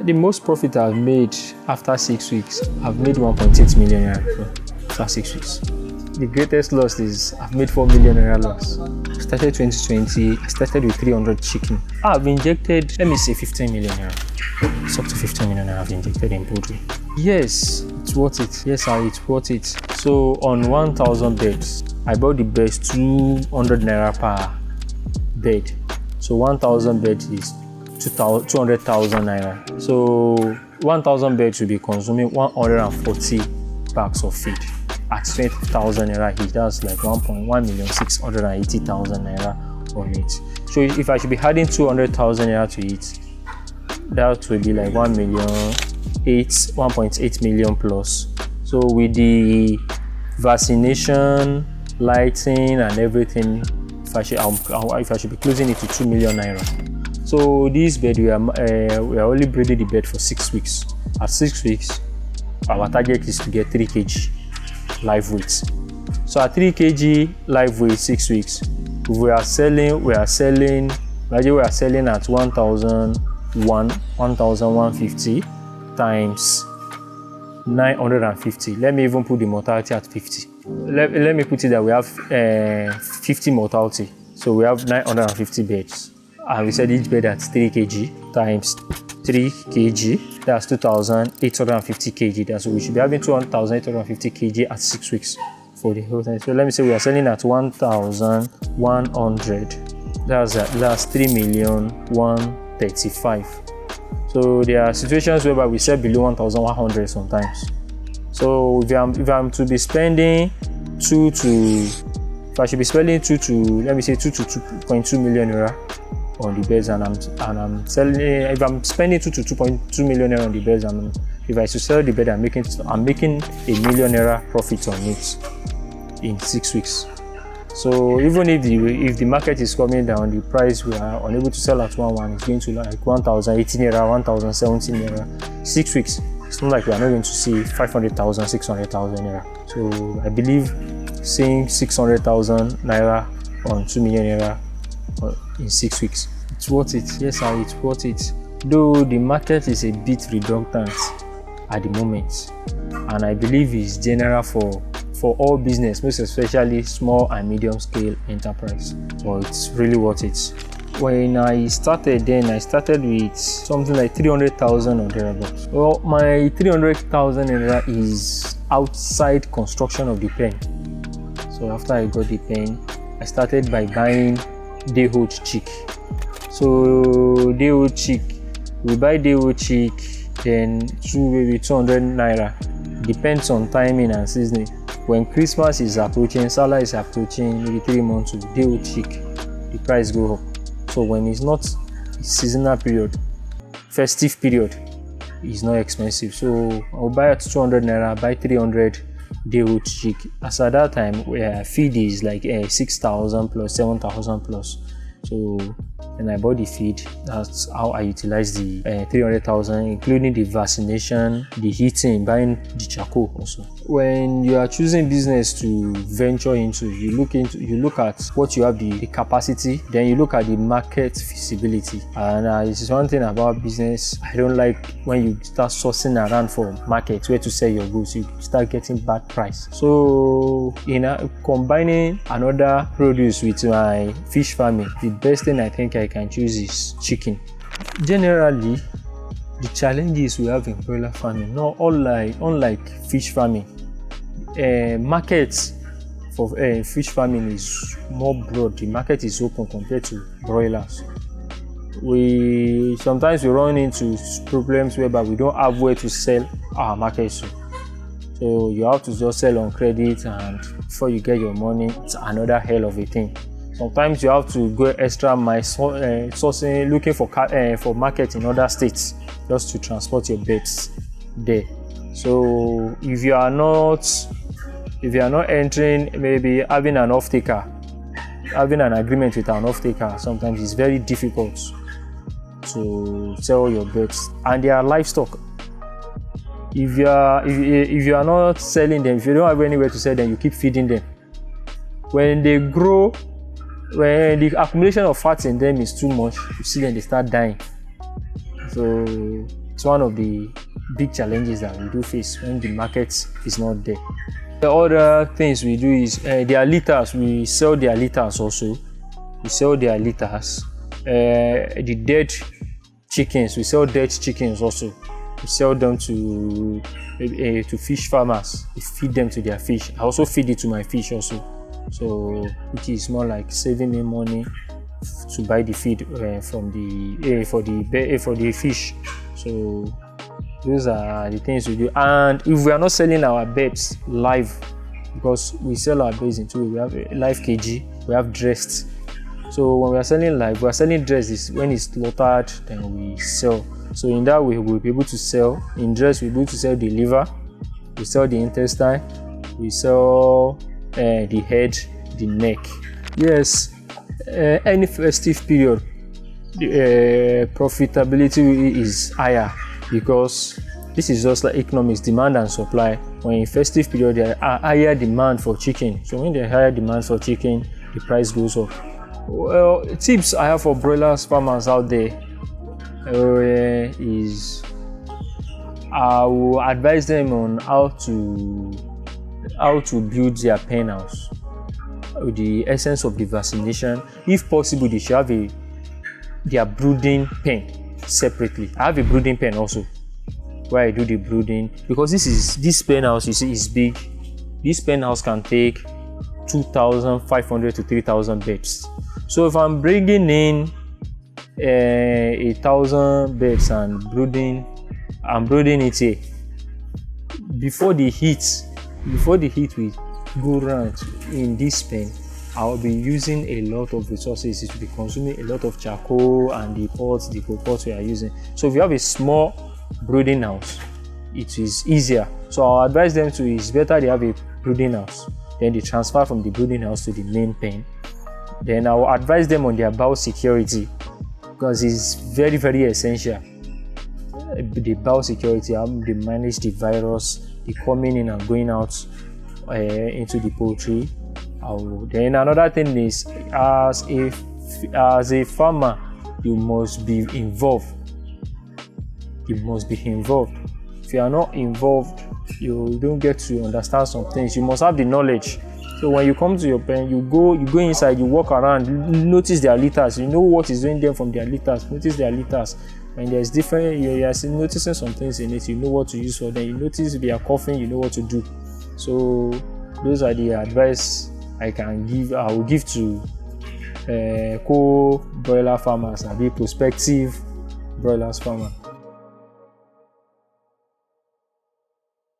The most profit I've made after 6 weeks, I've made 1.8 million naira after 6 weeks. The greatest loss is I've made 4 million naira loss. I started 2020, I started with 300 chicken. I've injected, let me say 15 million naira. It's up to 15 million naira I've injected in poultry. Yes, it's worth it. Yes, it's worth it. So on 1,000 beds, I bought the beds 200 naira per bed. So 1,000 beds is 200,000 naira. So 1,000 beds will be consuming 140 bags of feed at 20,000 naira each. That's like 1,680,000 naira on it. So if I should be adding 200,000 naira to it, that would be like 1.8 million plus. So with the vaccination, lighting, and everything, if I should be closing it to 2 million naira. So this bed we are only breeding the bed for 6 weeks. At 6 weeks, our target is to get 3 kg live weight. So at 3 kg live weight 6 weeks, we are selling at 1,150 times 950. Let me even put the mortality at 50. Let me put it that we have 50 mortality. So we have 950 beds. And we said each bed at 3 kg times 3 kg. That's 2,850 kg. So we should be having 2,850 kg at 6 weeks for the whole time. So let me say we are selling at 1,100. That's 3,135,000. So there are situations whereby we sell below 1,100 sometimes. So if I'm to be spending if I should be spending 2 to 2.2 million naira on the beds, and I'm selling, if I'm spending 2 to 2.2 million naira on the beds, if I should sell the bed, I'm making $1 million naira profit on it in 6 weeks. So even if the market is coming down, the price we are unable to sell at 1,1 is going to like 1,018 naira, 1,017 naira. 6 weeks. It's not like we are not going to see 500,000, 600,000 naira. So I believe seeing 600,000 naira on 2 million naira in 6 weeks, it's worth it. Yes, it's worth it. Though the market is a bit redundant at the moment, and I believe it's general for all business, most especially small and medium scale enterprise. So it's really worth it. When I started with something like 300,000 or thereabouts. Well, my 300,000 naira is outside construction of the pen. So after I got the pen, I started by buying day-old chick. So day-old chick, we buy day-old chick, then maybe 200 naira. Depends on timing and seasoning. When Christmas is approaching, Salah is approaching, maybe 3 months to day-old chick, the price go up. So when it's not seasonal period, festive period, it's not expensive. So I'll buy at 200 naira, buy 300 day-old chick. As at that time, feed is like 6,000 plus, 7,000 plus. So when I bought the feed, that's how I utilized the 300,000, including the vaccination, the heating, buying the charcoal also. When you are choosing business to venture into, you look at what you have the capacity, then you look at the market feasibility. And this is one thing about business. I don't like when you start sourcing around for markets where to sell your goods, you start getting bad price. So combining another produce with my fish farming, the best thing I think I can choose is chicken. Generally, the challenges we have in broiler farming, not unlike fish farming, markets for fish farming is more broad. The market is open compared to broilers. Sometimes we run into problems whereby we don't have where to sell our market to. So you have to just sell on credit, and before you get your money, it's another hell of a thing. Sometimes you have to go extra mile sourcing, looking for market in other states just to transport your birds there. So if you are not entering, maybe having an agreement with an off-taker, sometimes it's very difficult to sell your birds, and they are livestock. If you are not selling them, if you don't have anywhere to sell them, you keep feeding them. When they grow, when the accumulation of fat in them is too much, you see them, they start dying. So it's one of the big challenges that we do face when the market is not there. The other things we do is their litters. We sell their litters also. We sell their litters. The dead chickens, we sell dead chickens also. We sell them to fish farmers. We feed them to their fish. I also feed it to my fish also. So it is more like saving me money to buy the feed from the for the fish. So those are the things we do. And if we are not selling our birds live, because we sell our birds in two ways. We have a live kg, we have dressed. So when we are selling live, we are selling dressed is when it's slaughtered, then we sell. So in that way, we'll be able to sell. In dress, we'll be able to sell the liver, we sell the intestine, we sell the head, the neck. Yes, any festive period, the profitability is higher, because this is just like economics, demand and supply. When in festive period, there are higher demand for chicken. So when there are higher demand for chicken, the price goes up. Well, tips I have for broilers farmers out there is I will advise them on how to build their pen house. The essence of the vaccination, if possible, they should have their brooding pen separately. I have a brooding pen also where I do the brooding, because this pen house, you see, is big. This pen house can take 2,500 to 3,000 birds. So if I'm bringing in 1,000 birds and I'm brooding it here, before the heat will go round in this pen, I'll be using a lot of resources. It will be consuming a lot of charcoal and the pots we are using. So if you have a small brooding house, it is easier. So I'll advise them to, it's better they have a brooding house, then they transfer from the brooding house to the main pen. Then I will advise them on their biosecurity, because it's very, very essential. The biosecurity, how they manage the virus, the coming in and going out into the poultry. Then another thing is, as a farmer, you must be involved. You must be involved. If you are not involved, you don't get to understand some things. You must have the knowledge. So when you come to your pen, you go inside, you walk around, notice their litters. You know what is doing them from their litters. Notice their litters. When there's different, you're noticing some things in it. You know what to use for them. You notice if they are coughing, you know what to do. So those are the advice I will give to co-broiler farmers and the prospective broilers farmer.